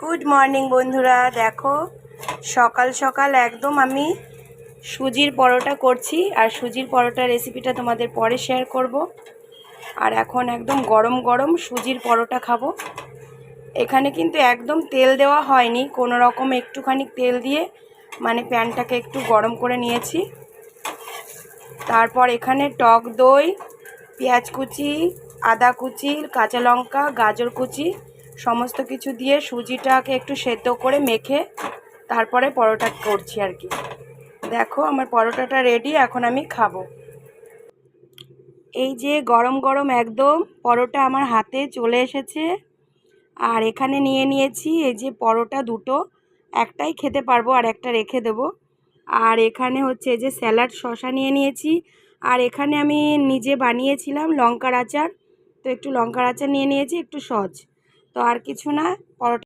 Good morning বন্ধুরা, দেখো সকাল সকাল একদম আমি সুজির পরোটা করছি। আর সুজির পরোটা রেসিপিটা তোমাদের পরে শেয়ার করব। আর এখন একদম গরম গরম সুজির পরোটা খাবো। এখানে কিন্তু একদম তেল দেওয়া হয়নি, কোনো রকম একটুখানি তেল দিয়ে মানে প্যানটাকে একটু গরম করে নিয়েছি। তারপর এখানে টক দই, পেঁয়াজ কুচি, আদা কুচি, কাঁচা লঙ্কা, গাজর কুচি সমস্ত কিছু দিয়ে সুজিটাকে একটু সেদ্ধ করে মেখে তারপরে পরোটা করছি আর কি। দেখো আমার পরোটাটা রেডি, এখন আমি খাবো। এই যে গরম গরম একদম পরোটা আমার হাতে চলে এসেছে। আর এখানে নিয়ে নিয়েছি এই যে পরোটা দুটো, একটাই খেতে পারবো আর একটা রেখে দেবো। আর এখানে হচ্ছে এই যে স্যালাড শসা নিয়ে নিয়েছি। আর এখানে আমি নিজে বানিয়েছিলাম লঙ্কার আচার, তো একটু লঙ্কার আচার নিয়ে নিয়েছি, একটু সস। তো আর কিছু না, পরোটা